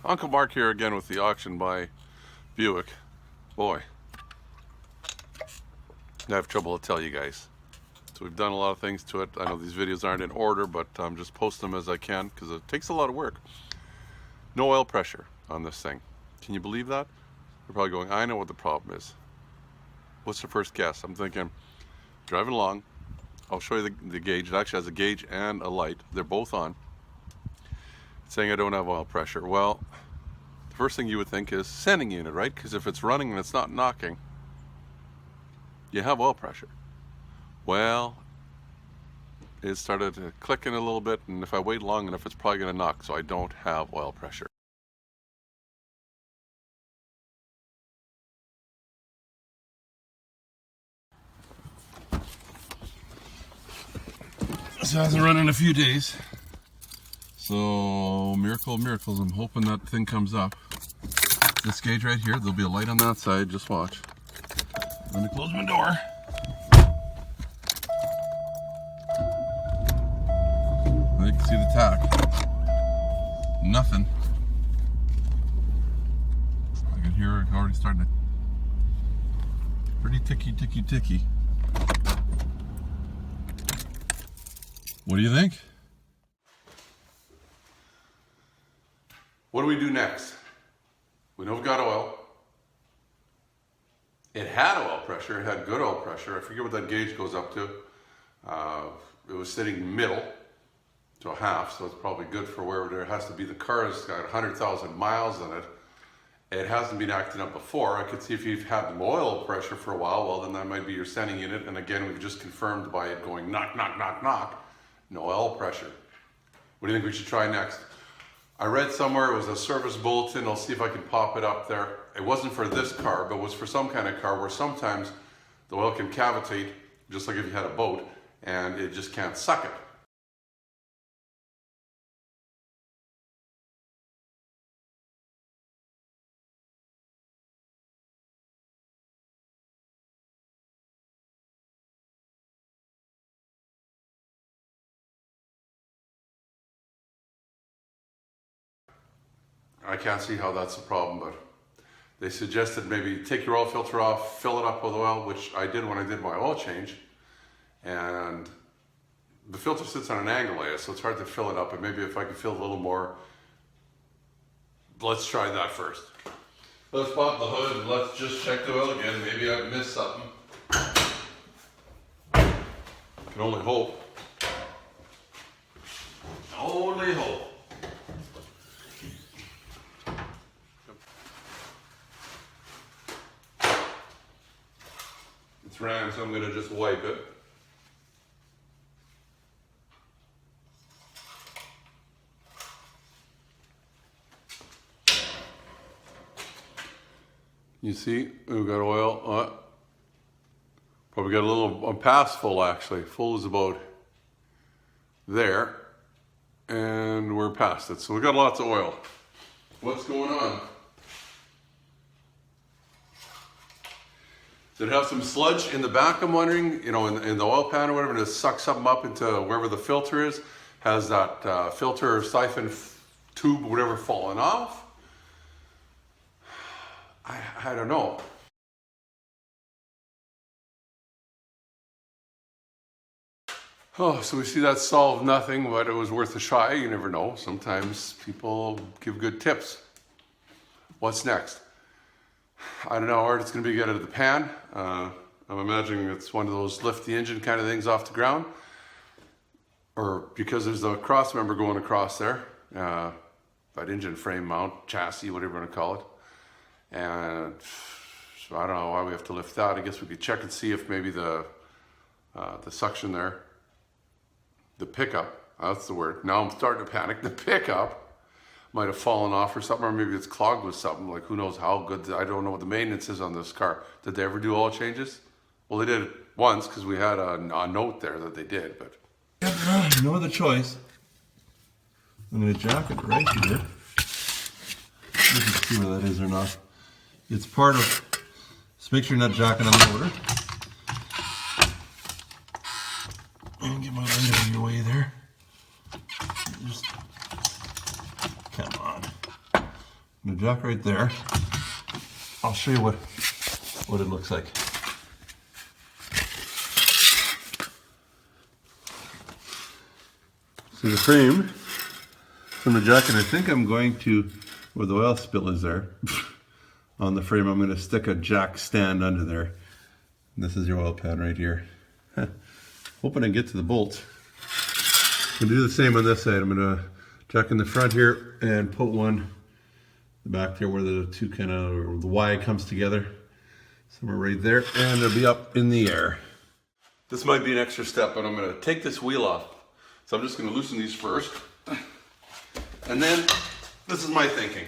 Uncle Mark here again with the auction by Buick. Boy, I have trouble to tell you guys. So we've done a lot of things to it. I know these videos aren't in order, but I'm just posting them as I can because it takes a lot of work. No oil pressure on this thing. Can you believe that? You're probably going, I know what the problem is. What's the first guess? I'm thinking, driving along, I'll show you the gauge. It actually has a gauge and a light. They're both on. It's saying I don't have oil pressure. Well, the first thing you would think is sending unit, right? Because if it's running and it's not knocking, you have oil pressure. Well, it started clicking a little bit, and if I wait long enough, it's probably going to knock, so I don't have oil pressure. This hasn't run in a few days, so miracle of miracles, I'm hoping that thing comes up. This gauge right here, there'll be a light on that side, just watch. I'm going to close my door. You can see the tack. Nothing. I can hear it already starting to pretty ticky. What do you think? What do we do next? We know we've got oil. It had oil pressure, it had good oil pressure. I forget what that gauge goes up to. It was sitting middle to a half, so it's probably good for where it has to be. The car has got 100,000 miles in it. It hasn't been acting up before. I could see if you've had oil pressure for a while, well then that might be your sending unit. And again, we've just confirmed by it going knock, knock, knock, knock. No oil pressure. What do you think we should try next? I read somewhere it was a service bulletin. I'll see if I can pop it up there. It wasn't for this car, but it was for some kind of car where sometimes the oil can cavitate, just like if you had a boat, and it just can't suck it. I can't see how that's a problem, but they suggested maybe take your oil filter off, fill it up with oil, which I did when I did my oil change. And the filter sits on an angle, so it's hard to fill it up, but maybe if I could fill a little more. Let's try that first. Let's pop the hood and let's just check the oil again. Maybe I missed something. Can only hope. Only hope. It's ran, so I'm going to just wipe it. You see, we've got oil. Probably got a little past full actually. Full is about there, and we're past it. So we've got lots of oil. What's going on? Does it have some sludge in the back? I'm wondering, you know, in the oil pan or whatever, and it sucks something up into wherever the filter is. Has that filter siphon tube, whatever, fallen off? I don't know. Oh, so we see that solved nothing, but it was worth a try. You never know. Sometimes people give good tips. What's next? I don't know how hard it's going to be to get out of the pan. I'm imagining it's one of those lift the engine kind of things off the ground. Or because there's a cross member going across there. That engine frame mount, chassis, whatever you want to call it. And so I don't know why we have to lift that. I guess we could check and see if maybe the suction there, the pickup, that's the word. Now I'm starting to panic. The pickup might have fallen off or something, or maybe it's clogged with something. Like, who knows how good, I don't know what the maintenance is on this car. Did they ever do oil changes? Well, they did it once because we had a note there that they did, but. No other choice. I'm going to jack it right here. You can see where that is or not. It's part of, just make sure you're not jacking on the motor. And get my light out of your way there. Just, come on. I'm gonna jack right there. I'll show you what it looks like. So the frame from the jacket, I think I'm going to, where the oil spill is there, on the frame, I'm going to stick a jack stand under there. This is your oil pan right here. Hoping I get to the bolts. I'm going to do the same on this side. I'm going to jack in the front here and put one back there where the two kind of, or the Y comes together. Somewhere right there, and it'll be up in the air. This might be an extra step, but I'm going to take this wheel off. So I'm just going to loosen these first. And then, this is my thinking.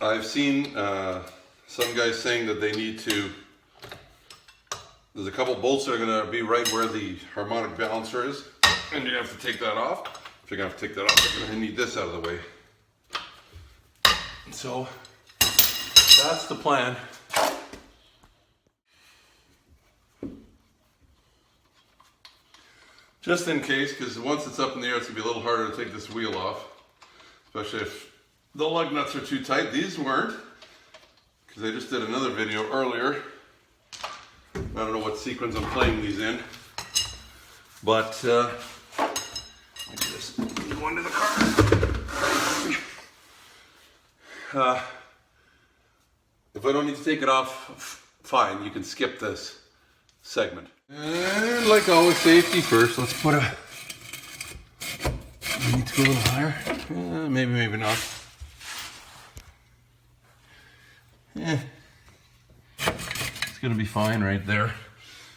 I've seen some guys saying that they need to, there's a couple bolts that are going to be right where the harmonic balancer is, and you have to take that off. If you're going to have to take that off, you're going to need this out of the way. So, that's the plan. Just in case, because once it's up in the air, it's going to be a little harder to take this wheel off. Especially if the lug nuts are too tight. These weren't, because I just did another video earlier. I don't know what sequence I'm playing these in. But, just go into the car. If I don't need to take it off, fine, you can skip this segment. And like always, safety first. Let's put a, we need to go a little higher. Maybe, maybe not. It's gonna be fine right there.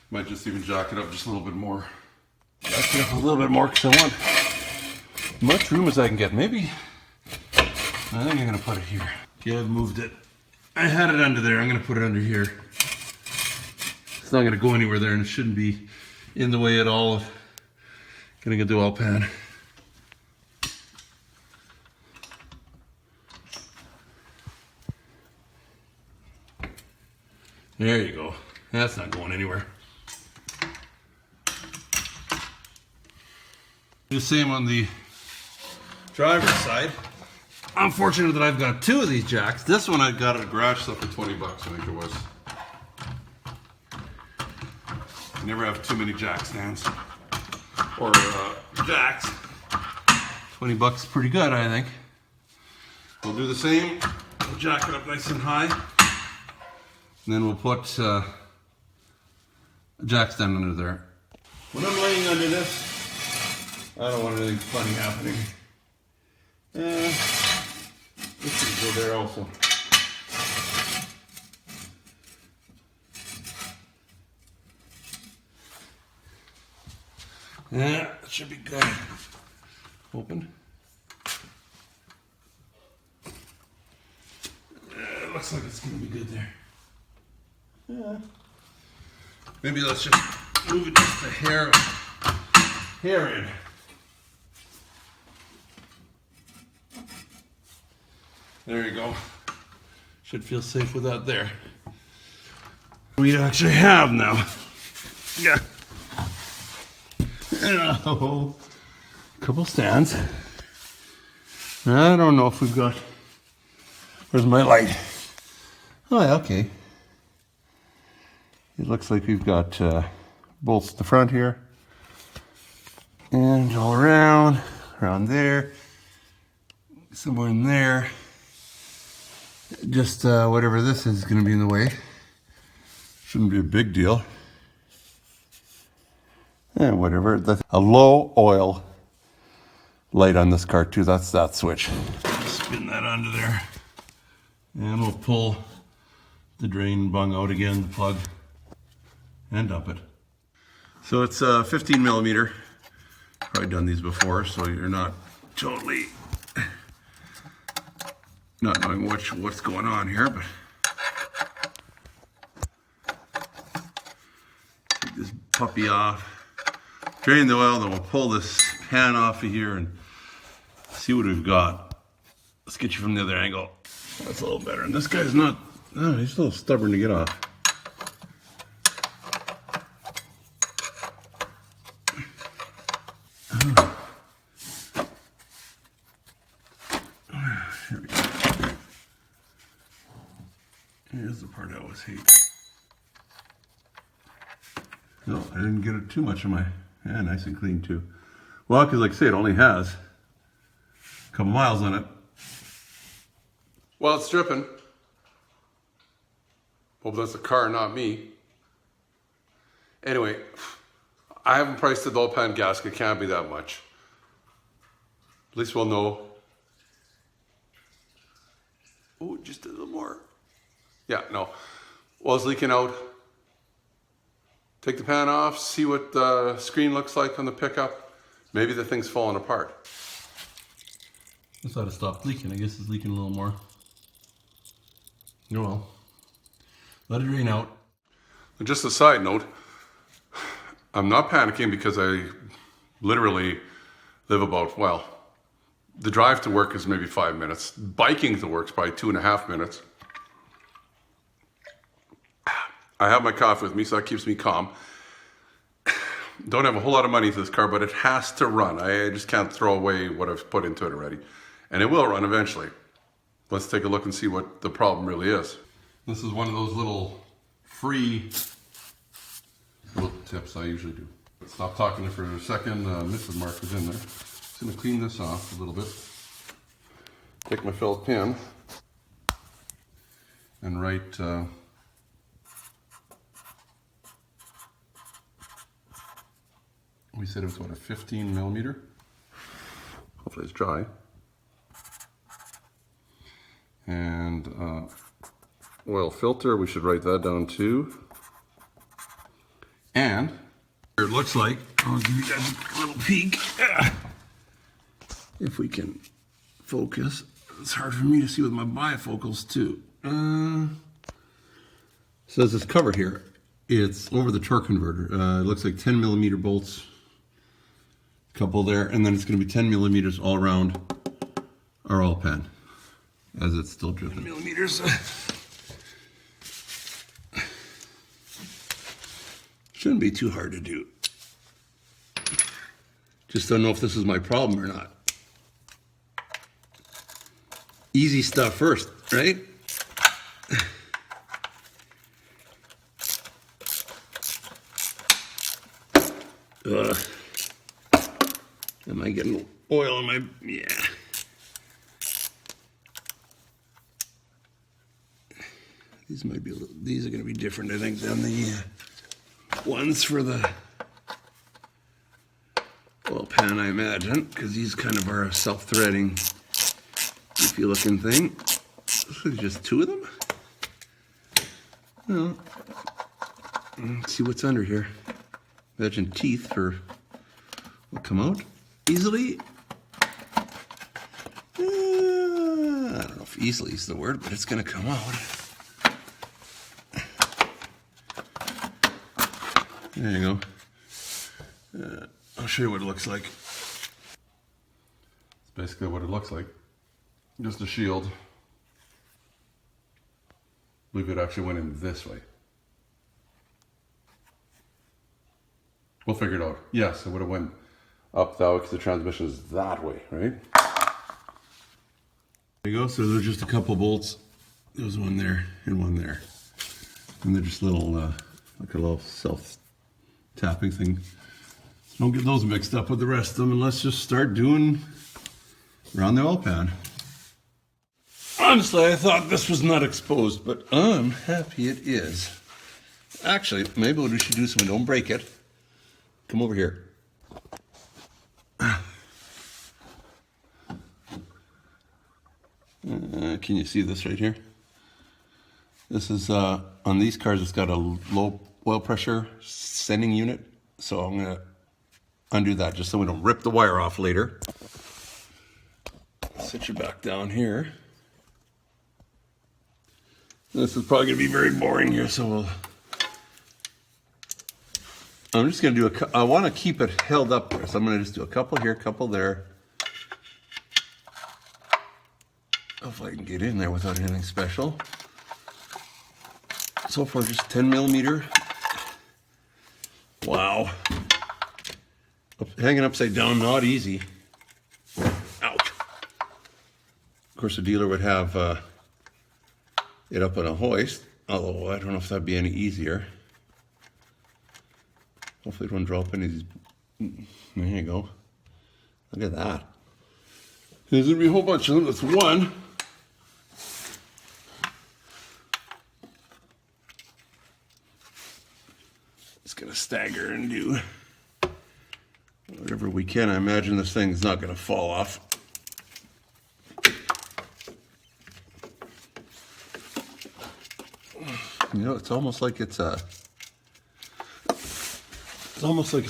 Might just even jack it up just a little bit more. Jack it up a little bit more because I want as much room as I can get. Maybe, I think I'm gonna put it here. Okay, I've moved it. I had it under there, I'm gonna put it under here. It's not gonna go anywhere there, and it shouldn't be in the way at all of getting a dual pan. There you go. That's not going anywhere. The same on the driver's side. I'm fortunate that I've got two of these jacks. This one I got at a garage sale for 20 bucks, I think it was. You never have too many jack stands. Or jacks. 20 bucks is pretty good, I think. We'll do the same. We'll jack it up nice and high. And then we'll put a jack stand under there. When I'm laying under this, I don't want anything funny happening. This can go there also. Yeah, that should be good. Open. It looks like it's going to be good there. Yeah. Maybe let's just move it just a hair in. There you go. Should feel safe with that there. We actually have now. Yeah. Oh, couple stands. I don't know if we've got. Where's my light? Oh, yeah, okay. It looks like we've got bolts at the front here, and all around there, somewhere in there. Just whatever this is going to be in the way. Shouldn't be a big deal. And whatever. That's a low oil light on this car too. That's that switch. Spin that under there. And we'll pull the drain bung out again, the plug, and dump it. So it's 15 millimeter. Probably done these before, so you're not totally not knowing what's going on here, but take this puppy off, drain the oil, then we'll pull this pan off of here and see what we've got. Let's get you from the other angle. That's a little better. And this guy's not, oh, he's a little stubborn to get off. Here we go. Here's the part I always hate. No, I didn't get it too much of my, yeah, nice and clean too. Well, because like I say, it only has a couple miles on it. Well, it's dripping. Hope that's the car, not me. Anyway, I haven't priced the dual pan gasket. Can't be that much. At least we'll know. Oh, just a little more. Yeah, no. Well, it's leaking out. Take the pan off, see what the screen looks like on the pickup. Maybe the thing's falling apart. I thought it stopped leaking. I guess it's leaking a little more. Oh well. Let it drain out. And just a side note, I'm not panicking because I literally live about, well, the drive to work is maybe 5 minutes. Biking to work is probably 2.5 minutes. I have my coffee with me, so that keeps me calm. Don't have a whole lot of money into this car, but it has to run. I just can't throw away what I've put into it already. And it will run eventually. Let's take a look and see what the problem really is. This is one of those little free little tips I usually do. Stop talking for a second. Mrs. Mark is in there. Just going to clean this off a little bit. Take my felt pen and write we said it was what, a 15 millimeter? Hopefully it's dry. And oil filter, we should write that down too. And here it looks like, I'll give you guys a little peek. If we can focus. It's hard for me to see with my bifocals too. Says this cover here. It's over the torque converter. It looks like 10 millimeter bolts. Couple there, and then it's going to be 10 millimeters all around our oil pan as it's still dripping. Millimeters. Shouldn't be too hard to do. Just don't know if this is my problem or not. Easy stuff first, right? Am I getting oil in my, yeah. These might be a little, these are going to be different, I think, than the ones for the oil pan, I imagine, because these kind of are a self-threading, goofy looking thing. This is just two of them? Well, let's see what's under here. Imagine teeth will come out easily. I don't know if easily is the word, but it's going to come out. There you go. I'll show you what it looks like. It's basically what it looks like. Just a shield. I believe it actually went in this way. We'll figure it out. Yes, it would have went up that way because the transmission is that way, right? There you go. So there's just a couple bolts. There's one there and one there. And they're just little, like a little self-tapping thing. So don't get those mixed up with the rest of them, and let's just start doing around the oil pan. Honestly, I thought this was not exposed, but I'm happy it is. Actually, maybe what we should do is, don't break it. Come over here. Can you see this right here? This is, on these cars, it's got a low oil pressure sending unit. So I'm going to undo that just so we don't rip the wire off later. Sit you back down here. This is probably going to be very boring here, so I'm just going to do I want to keep it held up there, so I'm going to just do a couple here, a couple there. Hopefully I can get in there without anything special. So far, just 10 millimeter. Wow. Hanging upside down, not easy. Ouch. course, the dealer would have it up on a hoist, although I don't know if that'd be any easier. Hopefully it won't drop any of these. There you go. Look at that. There's going to be a whole bunch of them. That's one. Just going to stagger and do whatever we can. I imagine this thing's not going to fall off. You know, it's almost like it's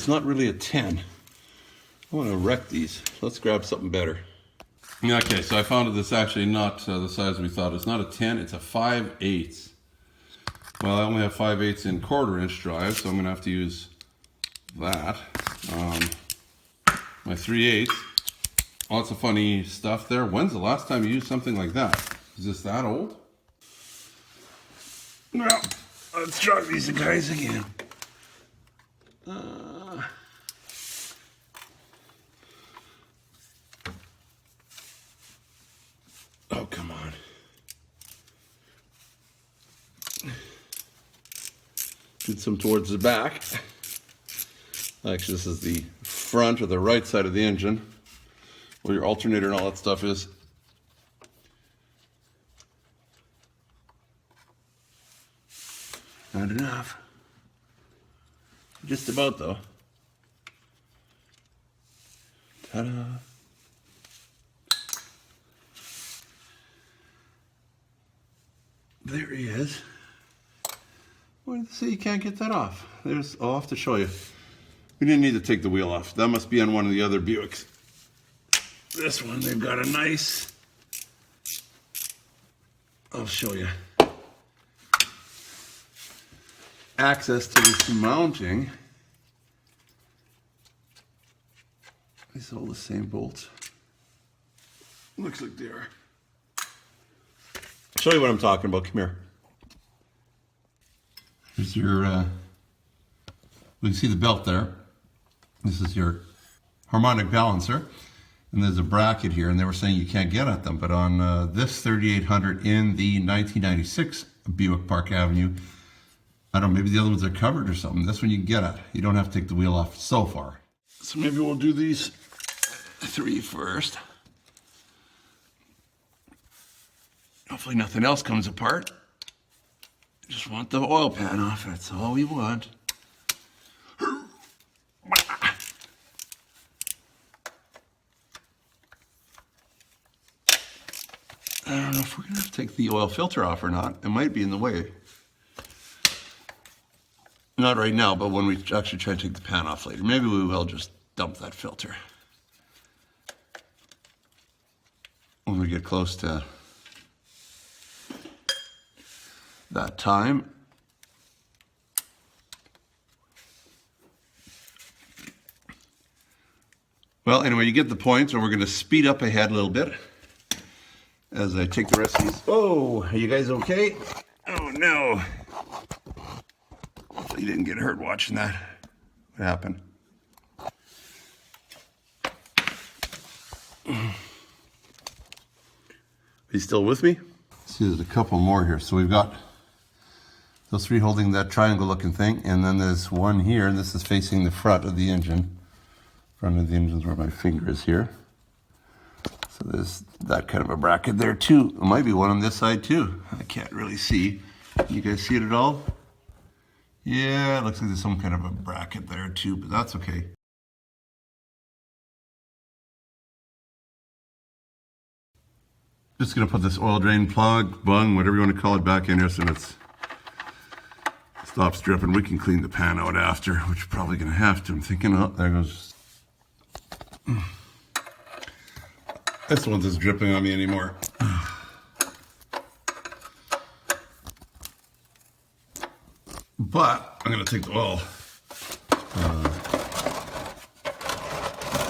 not really a 10. I want to wreck these. Let's grab something better. Okay, so I found that it's actually not the size we thought. It's not a 10, it's a 5/8. Well, I only have 5/8 in 1/4-inch drive, so I'm going to have to use that. My 3/8. Lots of funny stuff there. When's the last time you used something like that? Is this that old? Well, let's try these guys again. Oh, come on. Did some towards the back. Actually, this is the front or the right side of the engine, where your alternator and all that stuff is. Not enough. Just about, though. Ta-da. There he is. Why did they say you can't get that off? I'll have to show you. We didn't need to take the wheel off. That must be on one of the other Buicks. This one, they've got a nice... I'll show you. Access to this mounting. These are all the same bolts. Looks like they are. Show you what I'm talking about. Come here. Here's your, we can see the belt there. This is your harmonic balancer. And there's a bracket here, and they were saying you can't get at them. But on this 3800 in the 1996 Buick Park Avenue, I don't know, maybe the other ones are covered or something. This one you can get at. You don't have to take the wheel off so far. So maybe we'll do these 3 first. Hopefully nothing else comes apart. Just want the oil pan off, that's all we want. I don't know if we're gonna have to take the oil filter off or not. It might be in the way. Not right now, but when we actually try to take the pan off later. Maybe we will just dump that filter when we get close to that time. Well, anyway, you get the point, so we're going to speed up ahead a little bit as I take the rest of these. Oh, are you guys okay? Oh, no. Hopefully you didn't get hurt watching that. What happened? Are you still with me? See, there's a couple more here. So we've got those 3 holding that triangle looking thing, and then there's one here, and this is facing the front of the engine. Front of the engine is where my finger is here. So there's that kind of a bracket there too. There might be one on this side too. I can't really see. You guys see it at all? Yeah, it looks like there's some kind of a bracket there too, but that's okay. Just gonna put this oil drain plug, bung, whatever you want to call it, back in here so it stops dripping. We can clean the pan out after, which we're probably gonna have to. I'm thinking, oh, there goes. This one's just dripping on me anymore. But I'm gonna take the oil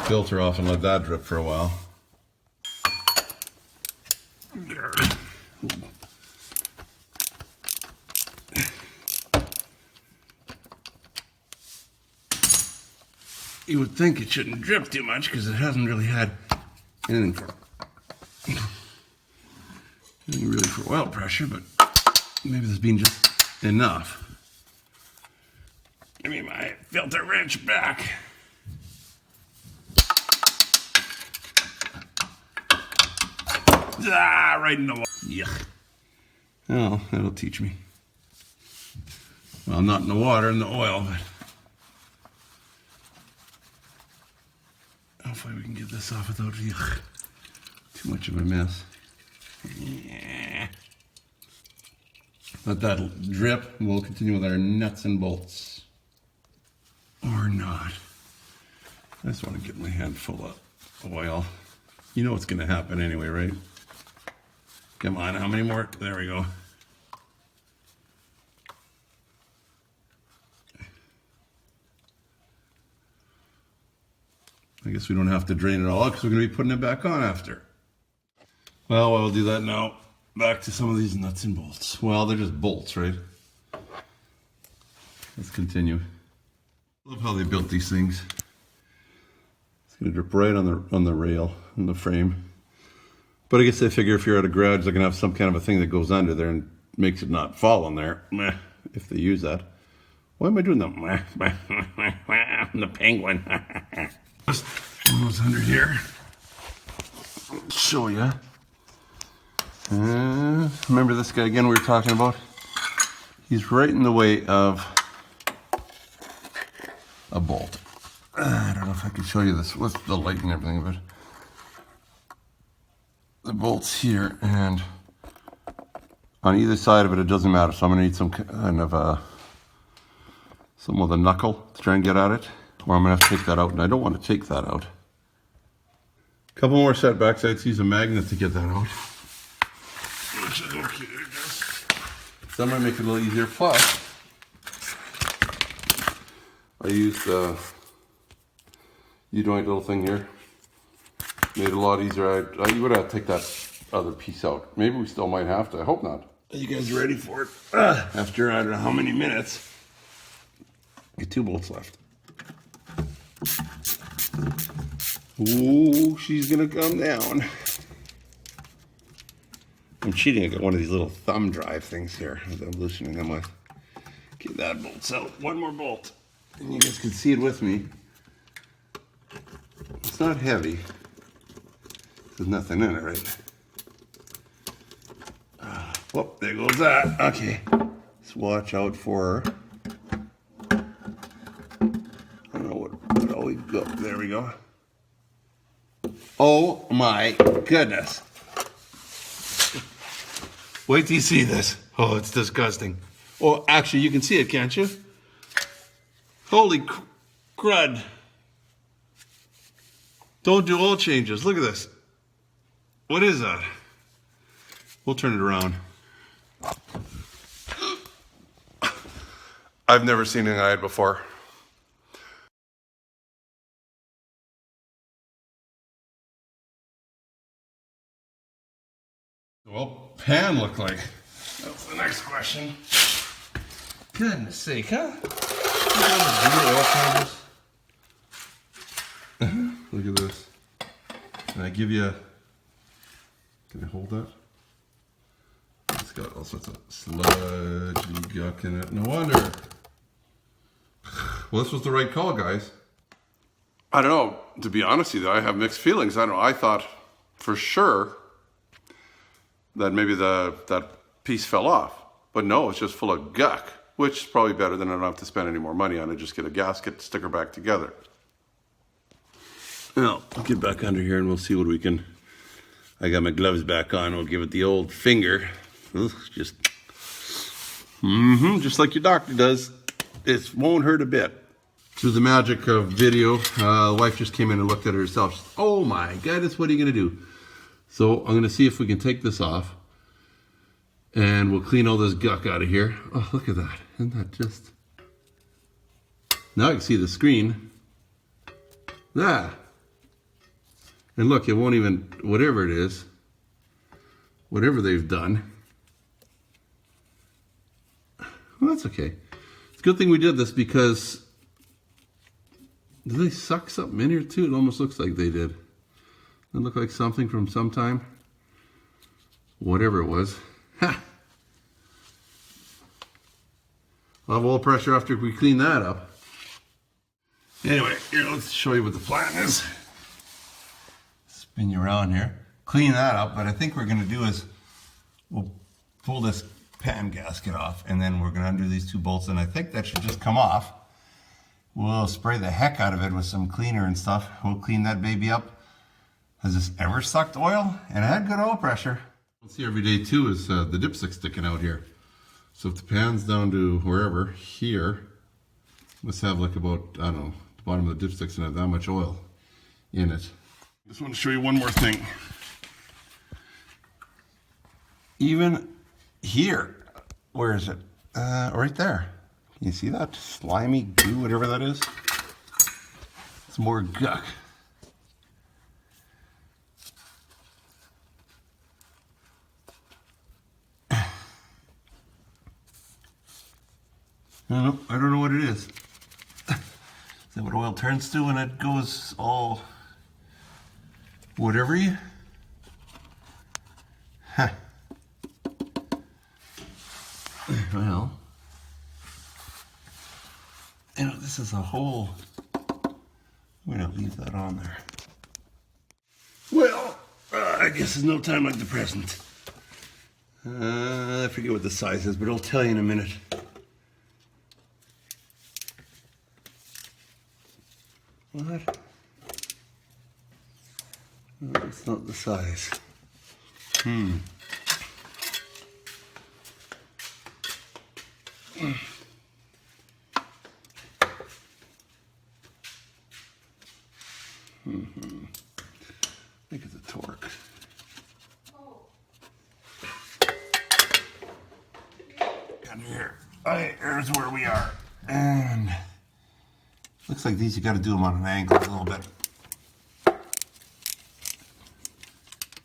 filter off and let that drip for a while. You would think it shouldn't drip too much because it hasn't really had anything for Nothing really for oil pressure, but maybe this being just enough. Give me my filter wrench back. Ah, right in the water. Yuck. Oh, that'll teach me. Well, not in the water, in the oil, but hopefully we can get this off without too much of a mess. Yeah. Let that drip. We'll continue with our nuts and bolts. Or not. I just want to get my hand full of oil. You know what's going to happen anyway, right? Come on, how many more? There we go. I guess we don't have to drain it all out because we're going to be putting it back on after. Well, we'll do that now. Back to some of these nuts and bolts. Well, they're just bolts, right? Let's continue. I love how they built these things. It's going to drip right on the rail, on the frame. But I guess I figure if you're at a garage, they're going to have some kind of a thing that goes under there and makes it not fall on there. Meh, if they use that. Why am I doing that? I'm the penguin. Just almost under here. I'll show you. Remember this guy again we were talking about? He's right in the way of a bolt. I don't know if I can show you this with the light and everything, but the bolt's here, and on either side of it, it doesn't matter. So I'm gonna need some kind of some with a knuckle to try and get at it, or I'm gonna have to take that out, and I don't want to take that out. A couple more setbacks. I had to use a magnet to get that out. Which is okay, I guess. So I'm gonna make it a little easier. Plus, I used the U-joint little thing here. Made it a lot easier. You would have to take that other piece out. Maybe we still might have to. I hope not. Are you guys ready for it? After I don't know how many minutes. Get 2 bolts left. Ooh, she's gonna come down. I'm cheating. I got one of these little thumb drive things here. I'm loosening them with. Get that bolt's out. One more bolt. And you guys can see it with me. It's not heavy. There's nothing in it, right? Whoop, there goes that. Okay. Let's watch out for her. I don't know what all we got. There we go. Oh my goodness. Wait till you see this. Oh, it's disgusting. Oh, actually, you can see it, can't you? Holy crud. Don't do oil changes. Look at this. What is that? We'll turn it around. I've never seen anything I had before. Well, pan look like? That's the next question. Goodness sake, huh? Look at this. Can I give you? Can I hold that? It's got all sorts of sludge and guck in it. No wonder. Well, this was the right call, guys. I don't know. To be honest with you, I have mixed feelings. I don't know. I thought for sure that maybe that piece fell off. But no, it's just full of guck, which is probably better than I don't have to spend any more money on it. Just get a gasket, stick her back together. Well, I'll get back under here and we'll see what we can. I got my gloves back on. We'll give it the old finger. Ugh, just like your doctor does. It won't hurt a bit. Through the magic of video, the wife just came in and looked at it herself. She said, oh my goodness, what are you going to do? So I'm going to see if we can take this off. And we'll clean all this guck out of here. Oh, look at that. Isn't that just... Now I can see the screen. There. And look, it won't even... Whatever it is. Whatever they've done. Well, that's okay. It's a good thing we did this because... Did they suck something in here too? It almost looks like they did. Doesn't it look like something from some time? whatever it was. Ha! I'll have oil pressure after we clean that up. Anyway, here, let's show you what the plan is. Spin you around here. Clean that up, but I think what we're going to do is we'll pull this pan gasket off, and then we're going to undo these two bolts, and I think that should just come off. We'll spray the heck out of it with some cleaner and stuff. We'll clean that baby up. Has this ever sucked oil? And it had good oil pressure. What's here every day too is the dipstick sticking out here. So if the pan's down to wherever, here, must have like about, I don't know, the bottom of the dipstick's gonna have that much oil in it. Just want to show you one more thing. Even here, where is it? Right there. Can you see that? Slimy goo, whatever that is. It's more guck. I don't know what it is. Is that what oil turns to when it goes all whatever you? Huh. Well, you know, this is a whole. I'm gonna leave that on there. Well, I guess there's no time like the present. I forget what the size is, but I'll tell you in a minute. What? No, it's not the size. I think it's a torque. And here, here's where we are. And looks like these, you got to do them on an angle a little bit.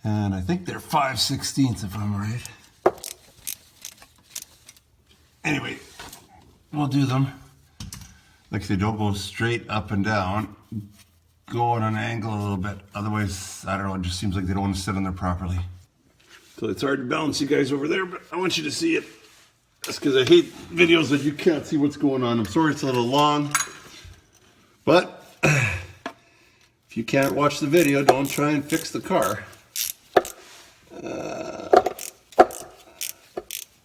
And I think they're 5/16 if I'm right. Anyway, we'll do them. Like I said, don't go straight up and down. Go on an angle a little bit. Otherwise, I don't know, it just seems like they don't want to sit on there properly. So it's hard to balance you guys over there, but I want you to see it. That's because I hate videos that you can't see what's going on. I'm sorry it's a little long. But if you can't watch the video, don't try and fix the car.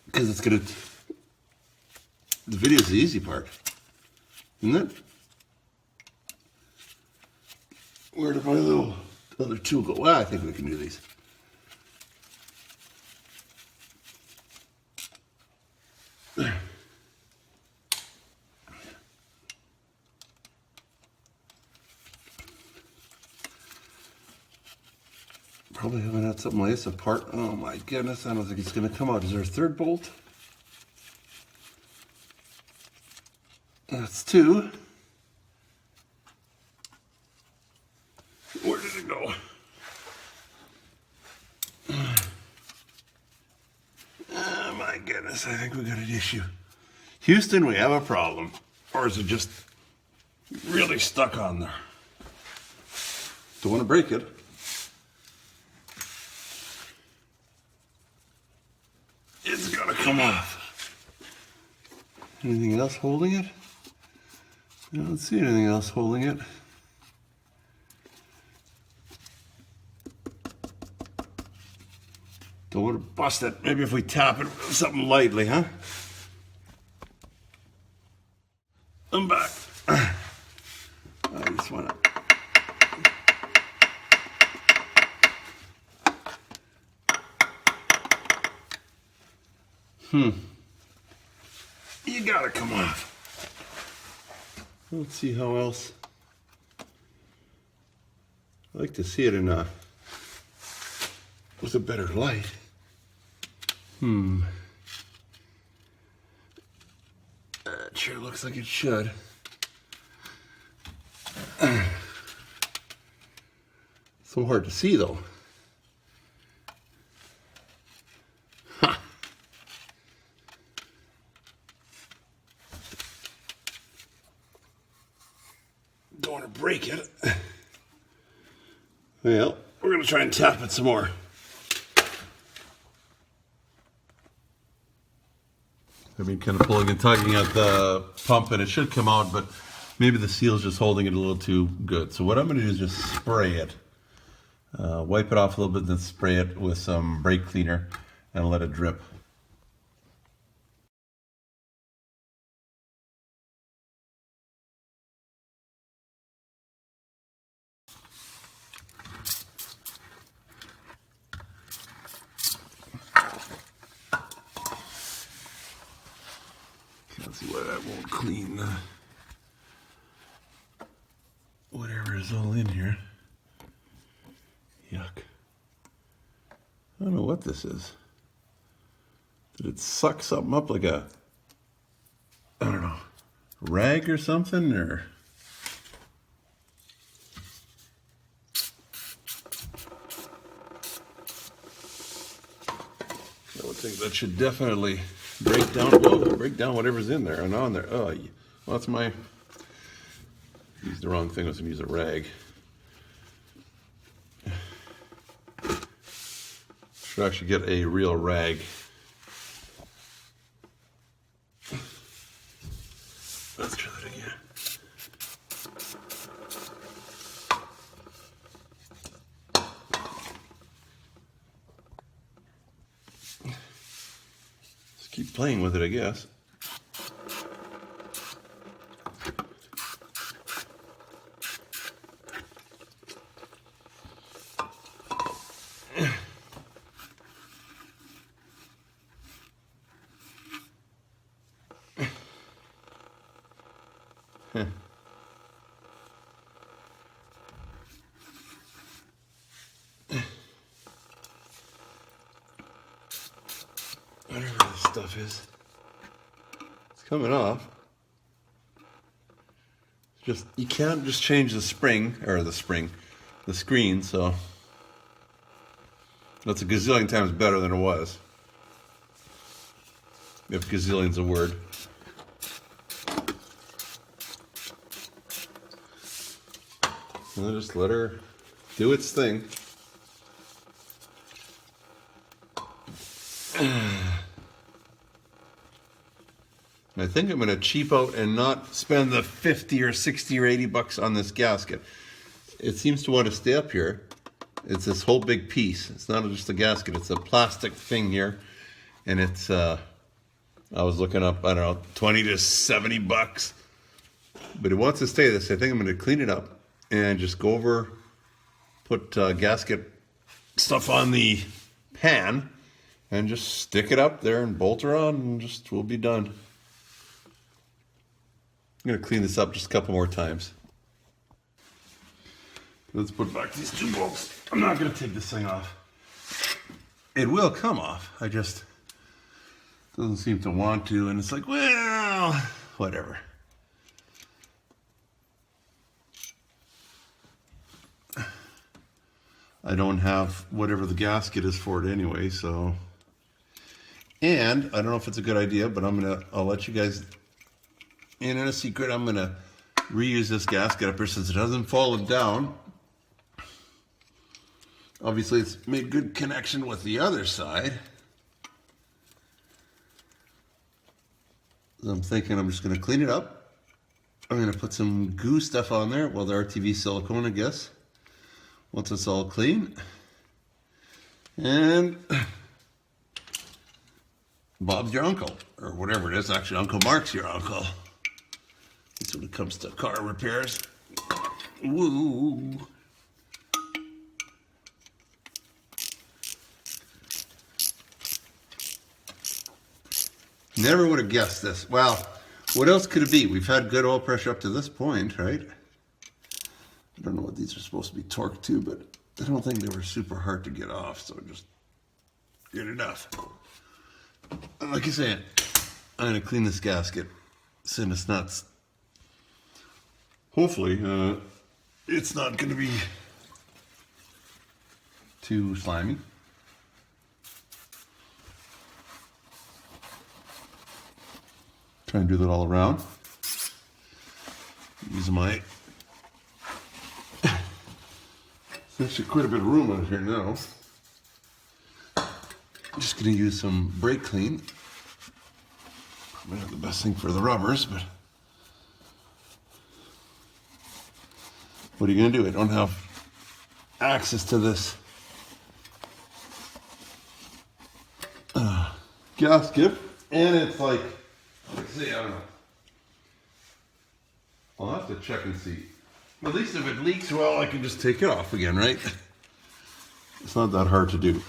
Because it's going to... The video's the easy part. Isn't it? Where did my little other tool go? Well, I think we can do these. There. Probably haven't had something like this apart. Oh my goodness, I don't think it's going to come out. Is there a third bolt? That's two. Where did it go? Oh my goodness, I think we got an issue. Houston, we have a problem. Or is it just really stuck on there? Don't want to break it. It's gotta come off. Anything else holding it? I don't see anything else holding it. Don't want to bust it. Maybe if we tap it with something lightly, huh? I'm back. I just want to... You gotta come off. Let's see how else. I like to see it in with a better light. It sure looks like it should. So hard to see though. Don't want to break it. Well, we're going to try and tap it some more. I've been kind of pulling and tugging at the pump and it should come out, but maybe the seal's just holding it a little too good. So what I'm going to do is just spray it. Wipe it off a little bit, then spray it with some brake cleaner and let it drip. Let's see why that won't clean whatever is all in here. Yuck. I don't know what this is. Did it suck something up like a, I don't know, rag or something? Or I would think that should definitely break down whatever's in there and on there. Oh, well, that's my, used the wrong thing. I was going to use a rag. Should actually get a real rag. Let's try that again. Just keep playing with it, I guess. Whatever this stuff is, it's coming off. It's just, you can't just change the screen, so that's a gazillion times better than it was. If gazillion's a word. And I'll just let her do its thing. I think I'm going to cheap out and not spend the 50 or 60 or 80 bucks on this gasket. It seems to want to stay up here. It's this whole big piece. It's not just a gasket, it's a plastic thing here. And it's, I was looking up, I don't know, 20 to 70 bucks. But it wants to stay this. I think I'm going to clean it up and just go over, put gasket stuff on the pan and just stick it up there and bolt her on and just, we'll be done. I'm going to clean this up just a couple more times. Let's put back these two bolts. I'm not going to take this thing off. It will come off. I just doesn't seem to want to. And it's like, well, whatever. I don't have whatever the gasket is for it anyway, so. And I don't know if it's a good idea, but I'll let you guys in on a secret. I'm gonna reuse this gasket up here since it hasn't fallen down. Obviously it's made good connection with the other side. So I'm thinking I'm just gonna clean it up. I'm gonna put some goo stuff on there, well, the RTV silicone, I guess, once it's all clean. And Bob's your uncle, or whatever it is. Actually, UncleMarks your uncle. That's when it comes to car repairs. Woo! Never would have guessed this. Well, what else could it be? We've had good oil pressure up to this point, right? I don't know what these are supposed to be torqued to, but I don't think they were super hard to get off, so just good enough. Like I said, I'm going to clean this gasket, send it's nuts. Hopefully, it's not going to be too slimy. Try and do that all around. Use my, there's actually quite a bit of room out here now. I'm just going to use some brake clean. Might have the best thing for the rubbers, but what are you gonna do? I don't have access to this gasket, and it's like, let's see, I don't know. I'll have to check and see. At least if it leaks, well, I can just take it off again, right? It's not that hard to do.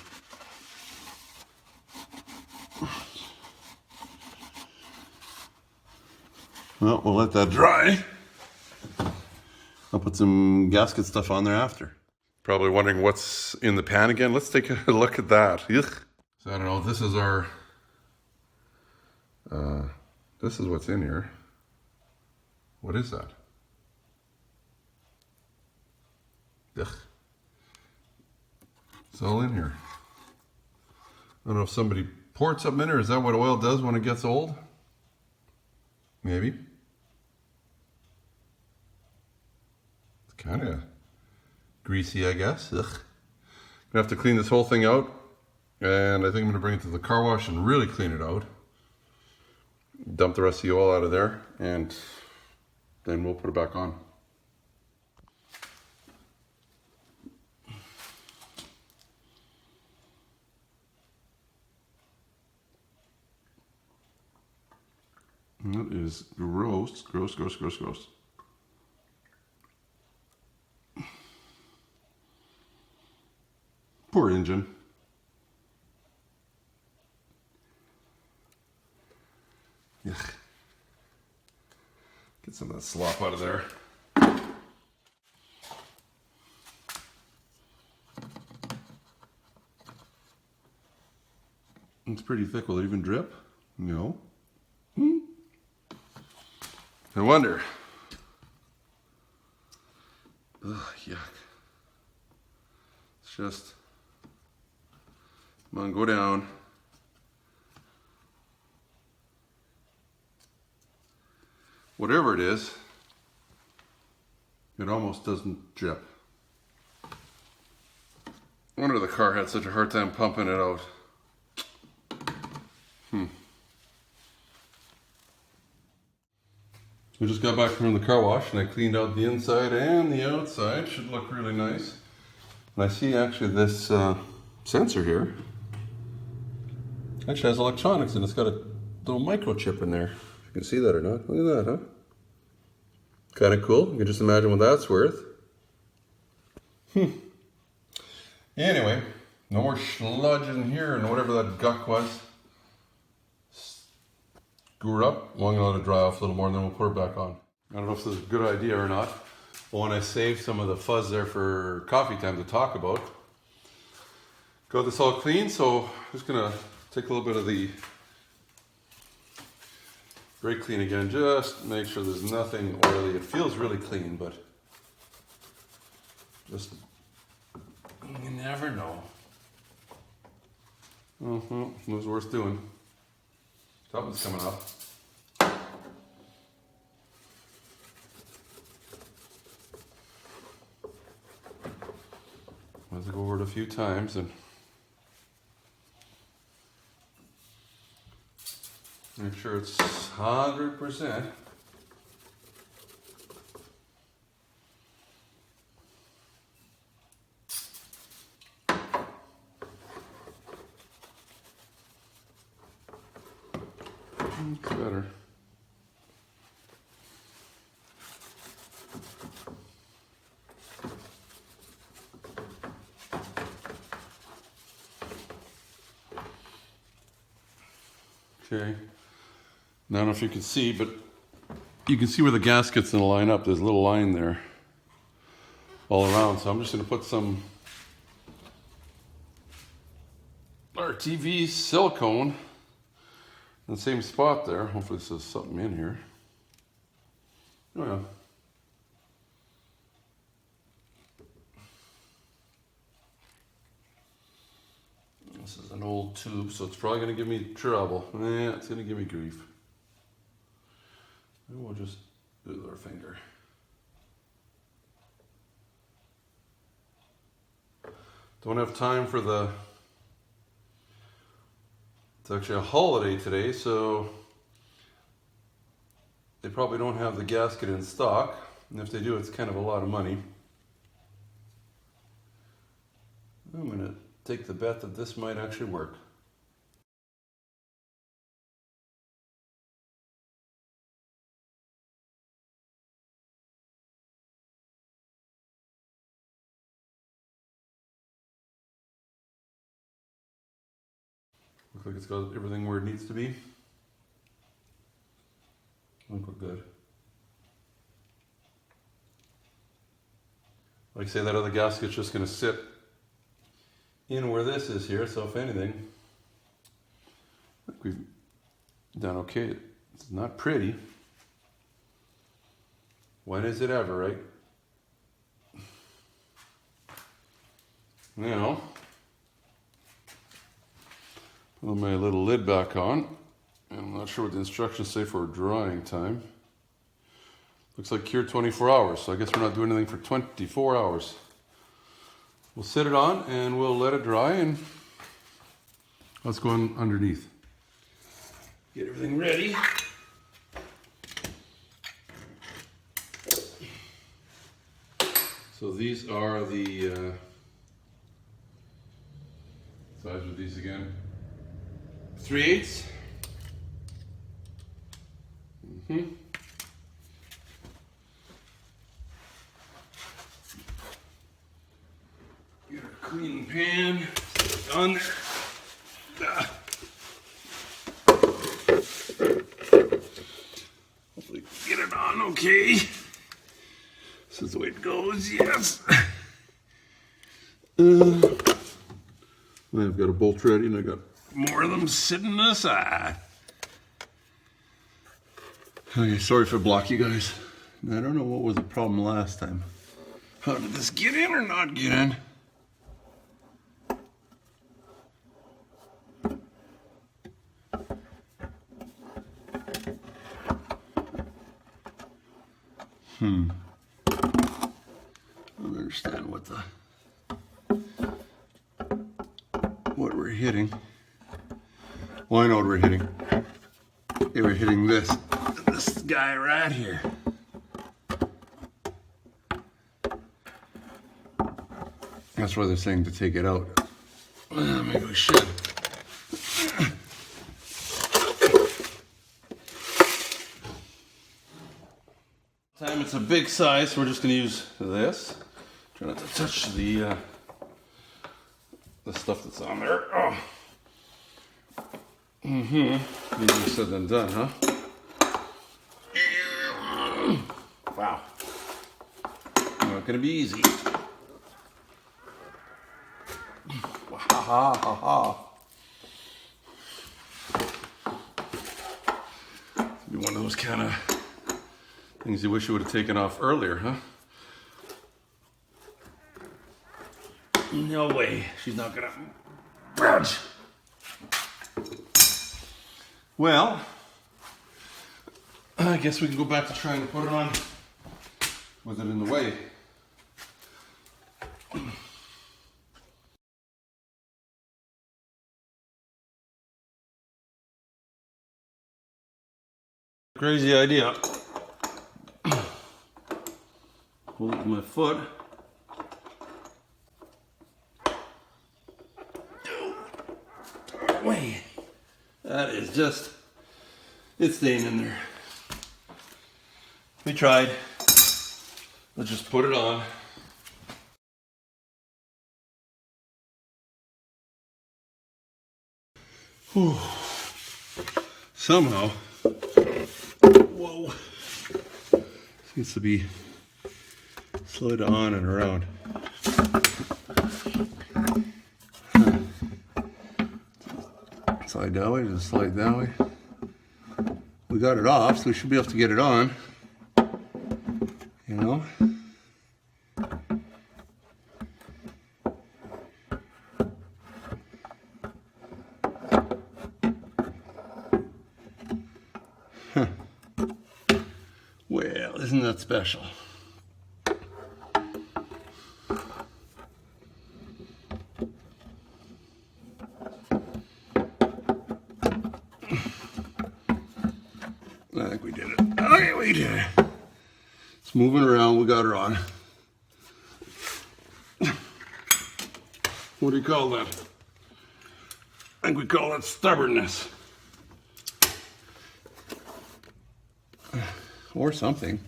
Well, we'll let that dry. I'll put some gasket stuff on there after. Probably wondering what's in the pan again. Let's take a look at that. Ugh. So I don't know, this is our, this is what's in here. What is that? Ugh. It's all in here. I don't know if somebody poured something in, or is that what oil does when it gets old? Maybe. It's kind of greasy, I guess. Ugh. Gonna have to clean this whole thing out, and I think I'm gonna bring it to the car wash and really clean it out. Dump the rest of the oil out of there, and then we'll put it back on. That is gross, gross, gross, gross, gross. Poor engine. Yuck. Get some of that slop out of there. It's pretty thick. Will it even drip? No. No wonder. Ugh, yuck. It's just, come on, go down. Whatever it is, it almost doesn't drip. I wonder the car had such a hard time pumping it out. We just got back from the car wash and I cleaned out the inside and the outside. Should look really nice. And I see actually this sensor here actually has electronics, and it's got a little microchip in there. If you can see that or not. Look at that, huh? Kind of cool. You can just imagine what that's worth. Anyway, no more sludge in here and whatever that guck was. Screw it up. Well, I'm going to let it dry off a little more and then we'll put it back on. I don't know if this is a good idea or not. But when I saved some of the fuzz there for coffee time to talk about, got this all clean, so I'm just going to take a little bit of the brake clean again, just make sure there's nothing oily. It feels really clean, but just, you never know. It was worth doing. Top is coming up. Let's go over it a few times and make sure it's 100%. It's better. Okay. Now, I don't know if you can see, but you can see where the gasket's going to line up. There's a little line there all around. So I'm just going to put some RTV silicone in the same spot there. Hopefully this is something in here. Oh yeah. This is an old tube, so it's probably going to give me trouble. It's going to give me grief. Maybe we'll just do it with our finger. Don't have time for the... It's actually a holiday today, so they probably don't have the gasket in stock, and if they do, it's kind of a lot of money. I'm gonna take the bet that this might actually work. Looks like it's got everything where it needs to be. I think we're good. Like I say, that other gasket's just going to sit in where this is here, so if anything, I think we've done okay. It's not pretty. When is it ever, right? Now, put my little lid back on. I'm not sure what the instructions say for drying time. Looks like cured 24 hours, so I guess we're not doing anything for 24 hours. We'll set it on and we'll let it dry, and let's go on underneath. Get everything ready. So these are the size of these again. 3/8. Get our clean pan on there. Hopefully get it on okay. This is the way it goes, yes. I've got a bolt ready and I got more of them sitting aside. Okay, sorry if I block you guys. I don't know what was the problem last time. How did this get in or not get in? I don't understand what we're hitting. Well, I know what we're hitting. They were hitting this guy right here. That's why they're saying to take it out. Maybe we should. Time it's a big size, so we're just going to use this. Try not to touch the stuff that's on there. Oh. Easier said than done, huh? Wow. Not going to be easy. Ha ha ha ha. Be one of those kind of things you wish you would have taken off earlier, huh? No way. She's not gonna budge. Well, I guess we can go back to trying to put it on with it in the way. Crazy idea. Hold it with my foot. Way. That is just, it's staying in there. We tried. Let's just put it on. Whew. Somehow, whoa, seems to be slid on and around. Slide that way, just slide that way. We got it off, so we should be able to get it on. You know? Huh. Well, isn't that special? I think we did it. Okay, we did it. It's moving around, we got her on. What do you call that? I think we call that stubbornness. Or something.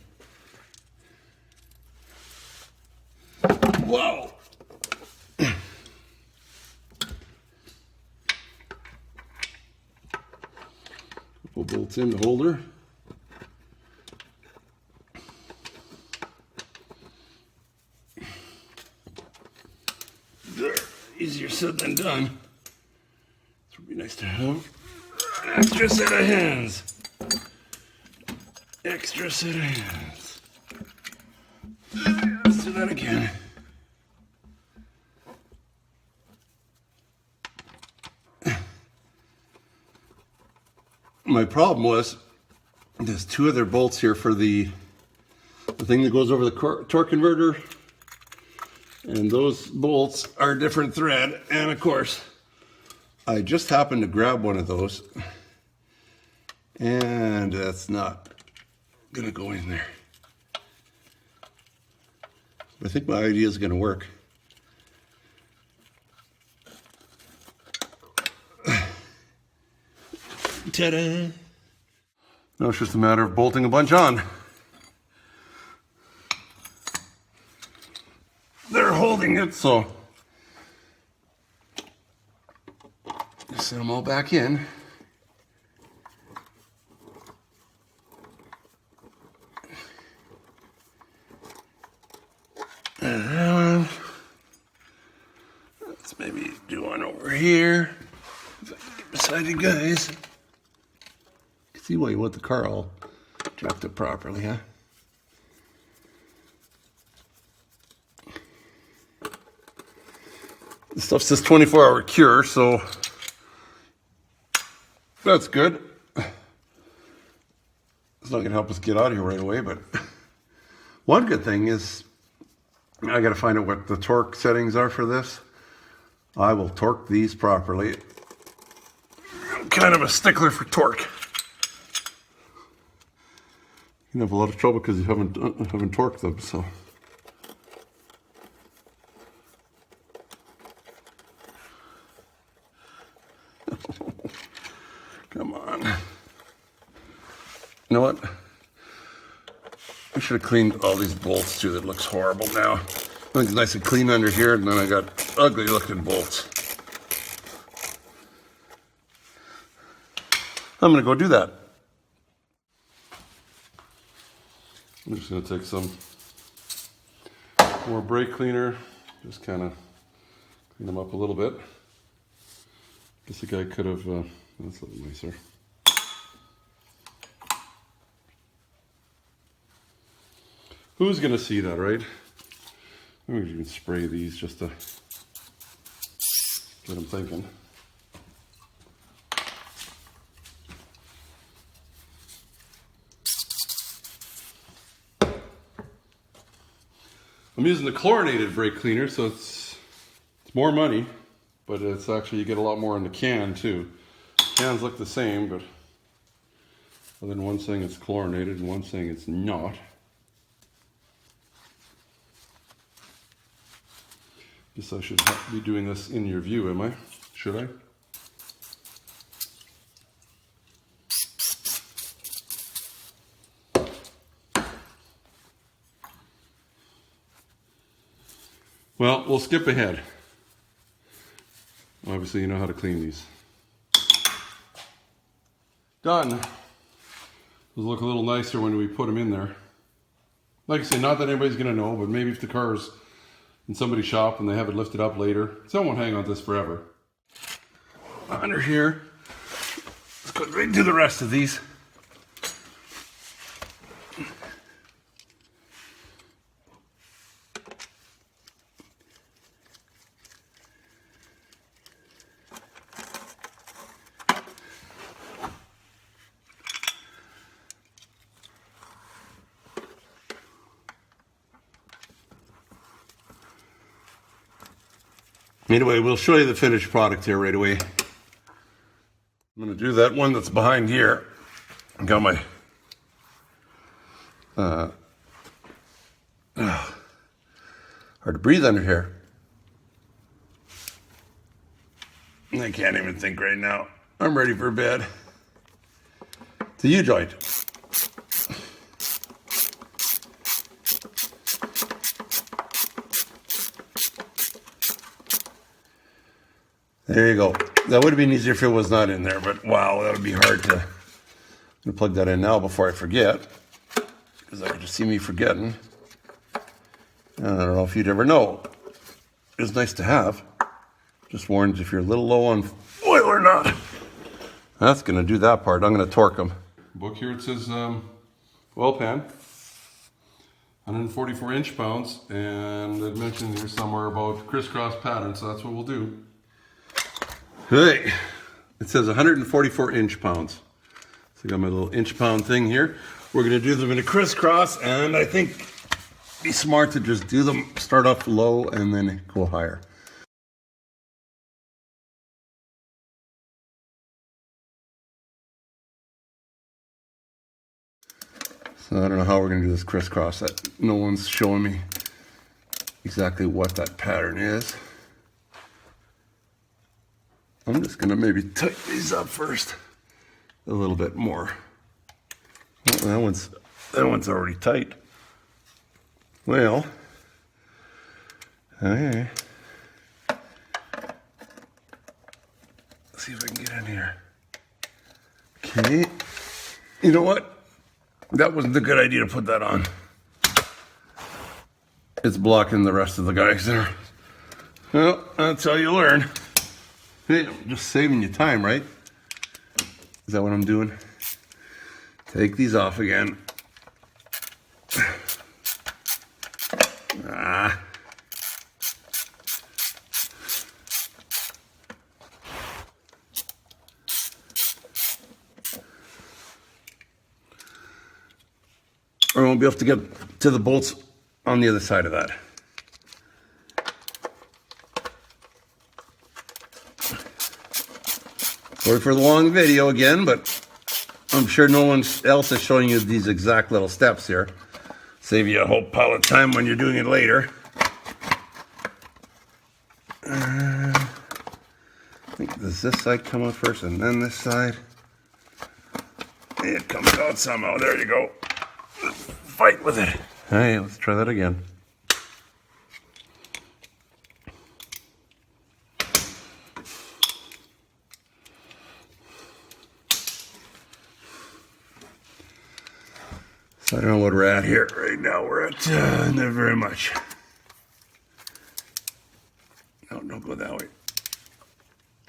Whoa! Couple bolts in the holder. There, easier said than done. This would be nice to have an extra set of hands. Extra set of hands. Let's do that again. My problem was there's two other bolts here for the thing that goes over the torque converter, and those bolts are different thread, and of course I just happened to grab one of those and that's not gonna go in there. I think my idea is gonna work. Ta-da! Now it's just a matter of bolting a bunch on. They're holding it, so set them all back in. Let's maybe do one over here. If I can get beside you guys. See why you want the car all jacked up properly, huh? This stuff says 24-hour cure, so that's good. It's not gonna help us get out of here right away, but one good thing is I gotta find out what the torque settings are for this. I will torque these properly. I'm kind of a stickler for torque. You have a lot of trouble because you haven't torqued them, so. Come on. You know what? I should have cleaned all these bolts too. That looks horrible now. I think it's nice and clean under here, and then I got ugly looking bolts. I'm gonna go do that. I'm just going to take some more brake cleaner, just kind of clean them up a little bit. Guess the guy could have, that's a little nicer. Who's going to see that, right? Maybe we can spray these just to get them thinking. I'm using the chlorinated brake cleaner, so it's more money, but it's actually, you get a lot more in the can too. Cans look the same, but other than one saying it's chlorinated and one saying it's not. Guess I should be doing this in your view, am I? Should I? Well, we'll skip ahead. Obviously, you know how to clean these. Done. Those look a little nicer when we put them in there. Like I say, not that anybody's going to know, but maybe if the car's in somebody's shop and they have it lifted up later, someone won't hang on to this forever. Under here, let's go right into the rest of these. Anyway, we'll show you the finished product here right away. I'm going to do that one that's behind here. I got my Hard to breathe under here. I can't even think right now. I'm ready for bed. It's a U-joint. There you go. That would have been easier if it was not in there, but wow, that would be hard to... I'm going to plug that in now before I forget, because I can just see me forgetting. And I don't know if you'd ever know. It's nice to have. Just warns if you're a little low on oil or not. That's going to do that part. I'm going to torque them. Book here it says oil pan, 144 inch-pounds, and it mentioned here somewhere about crisscross pattern, so that's what we'll do. Hey, it says 144 inch-pounds. So I got my little inch-pound thing here. We're going to do them in a crisscross, and I think it'd be smart to just do them, start off low, and then go higher. So I don't know how we're going to do this crisscross. That no one's showing me exactly what that pattern is. I'm just going to maybe tighten these up first a little bit more. Oh, that one's already tight. Well, okay. Let's see if I can get in here. Okay. You know what? That wasn't a good idea to put that on. It's blocking the rest of the guys there. Well, that's how you learn. Hey, I'm just saving you time, right? Is that what I'm doing? Take these off again. Ah. Or I won't be able to get to the bolts on the other side of that. Sorry for the long video again, but I'm sure no one else is showing you these exact little steps here. Save you a whole pile of time when you're doing it later. I think does this side come out first and then this side? It comes out somehow. There you go. Fight with it. Hey, let's try that again. So I don't know what we're at here right now. We're at not very much. No, don't go that way.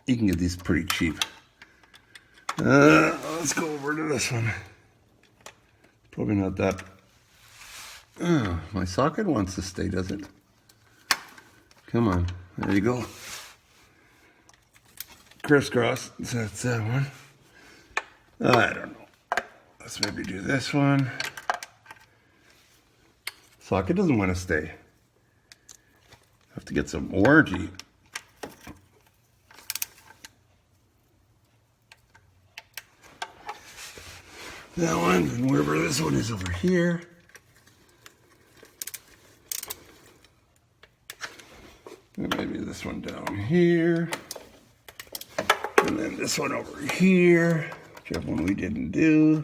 You can get these pretty cheap. Let's go over to this one. Probably not that. Oh, my socket wants to stay, does it? Come on. There you go. Crisscross. So that's that one. I don't know. Let's maybe do this one. Socket doesn't want to stay. Have to get some warranty. That one, and wherever this one is over here. And maybe this one down here. And then this one over here. Whichever one we didn't do.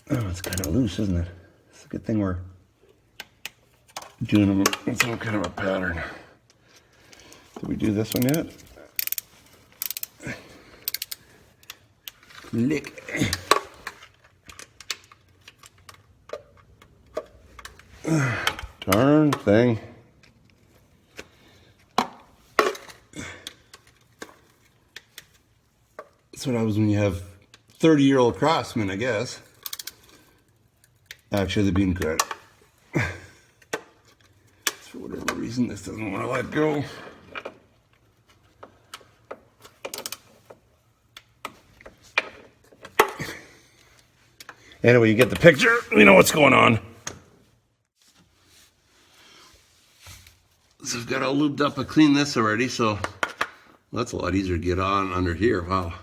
Oh, it's kind of loose, isn't it? It's a good thing we're doing them in some kind of a pattern. Did we do this one yet? Lick. Darn thing. That's what happens when you have 30-year-old craftsmen, I guess. Actually, they've been good. For whatever reason, this doesn't want to let go. Anyway, you get the picture. We know what's going on. So I've got all lubed up. I cleaned this already, so Well, that's a lot easier to get on under here. Wow.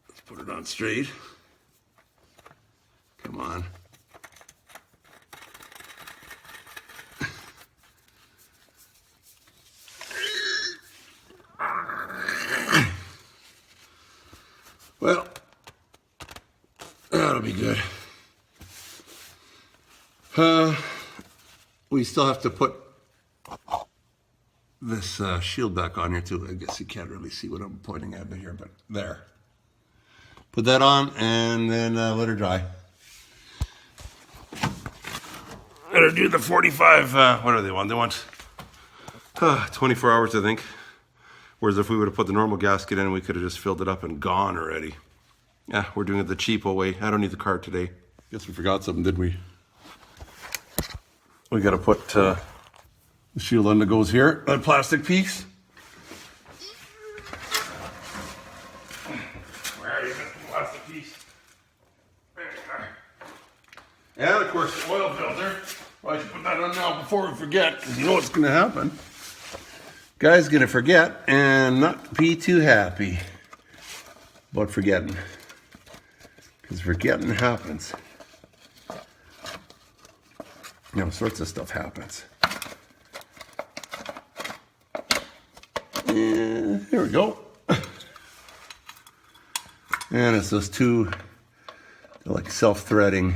Let's put it on straight. Come on. Well, that'll be good. We still have to put this shield back on here too. I guess you can't really see what I'm pointing at here, but there. Put that on and then let her dry. Let her do the 45, what do they want? They want 24 hours, I think. Whereas if we would have put the normal gasket in, we could have just filled it up and gone already. Yeah, we're doing it the cheapo way. I don't need the cart today. Guess we forgot something, did we? We got to put the shield on that goes here, that plastic piece. Where are you, Mr. Plastic piece? There you are. And of course, the oil filter. Well, I should put that on now before we forget, because you know what's going to happen. Guy's going to forget and not be too happy about forgetting. Because forgetting happens. You know, all sorts of stuff happens. And here we go. And it's those two, they're like self-threading.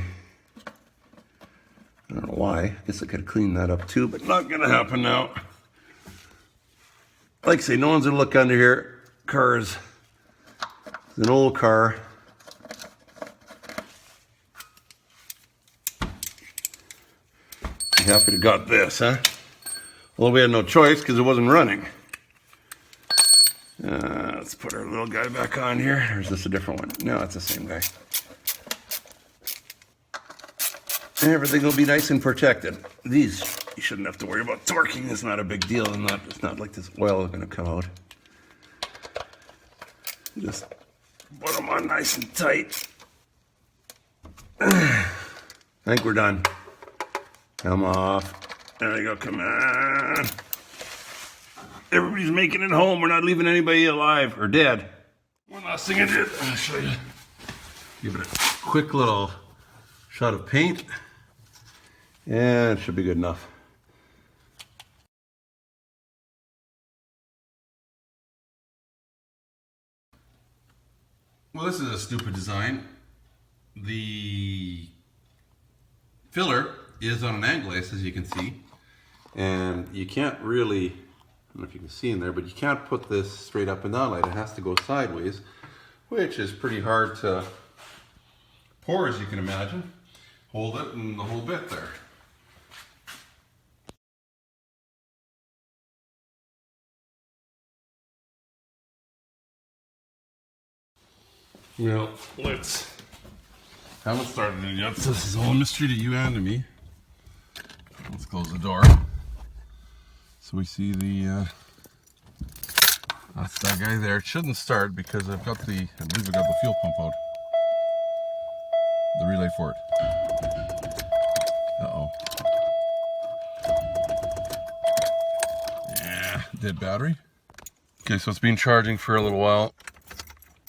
I don't know why. I guess I could clean that up too, but not gonna happen now. Like I say, no one's gonna look under here. Cars. It's an old car. Happy to got this, huh? Well, we had no choice because it wasn't running. Let's put our little guy back on here. Or is this a different one? No, it's the same guy. And everything will be nice and protected. These, you shouldn't have to worry about torquing. It's not a big deal. It's not like this oil is going to come out. Just put them on nice and tight. I think we're done. Come off. There we go. Come on. Everybody's making it home. We're not leaving anybody alive or dead. One last thing I did. I'll show you. Give it a quick little shot of paint. And it should be good enough. Well, this is a stupid design. The filler is on an angle, as you can see, and you can't really, I don't know if you can see in there, but you can't put this straight up and down like it has to go sideways, which is pretty hard to pour, as you can imagine. Hold it and the whole bit there. Well, haven't started it yet. This is all a mystery to you and to me. Let's close the door. So we see the, that's that guy there. It shouldn't start because I've got I believe I got the fuel pump out. The relay for it. Uh-oh. Yeah, dead battery. Okay, so it's been charging for a little while.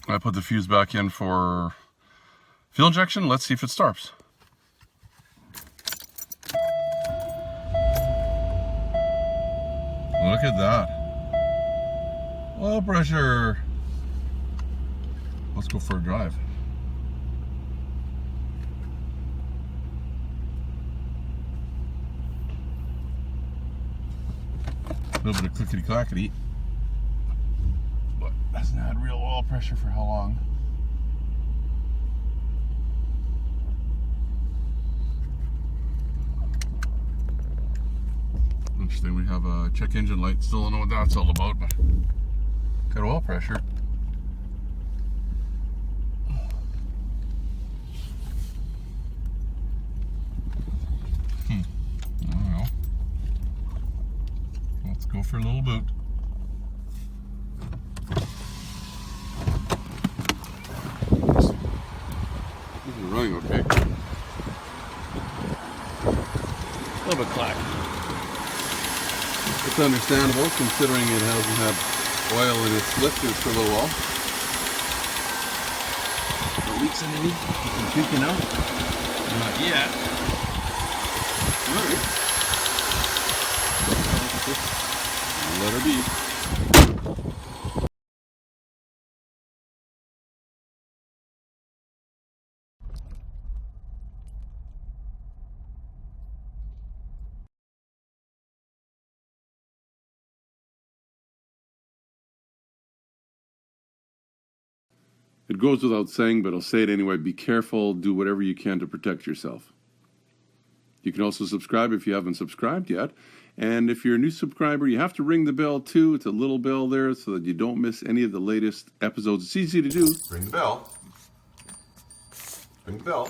I put the fuse back in for fuel injection. Let's see if it starts. Look at that. Oil pressure. Let's go for a drive. A little bit of clickety clackety. But hasn't had real oil pressure for how long? Interesting, we have a check engine light. Still don't know what that's all about, but got oil pressure. I don't know. Let's go for a little boot. This is running okay. A little bit clack. It's understandable considering it hasn't had oil in its lifters for a little while. The leaks underneath, you can peeking out. Not yet. Alright. Let her be. It goes without saying, but I'll say it anyway. Be careful. Do whatever you can to protect yourself. You can also subscribe if you haven't subscribed yet. And if you're a new subscriber, you have to ring the bell too. It's a little bell there so that you don't miss any of the latest episodes. It's easy to do. Ring the bell. Ring the bell.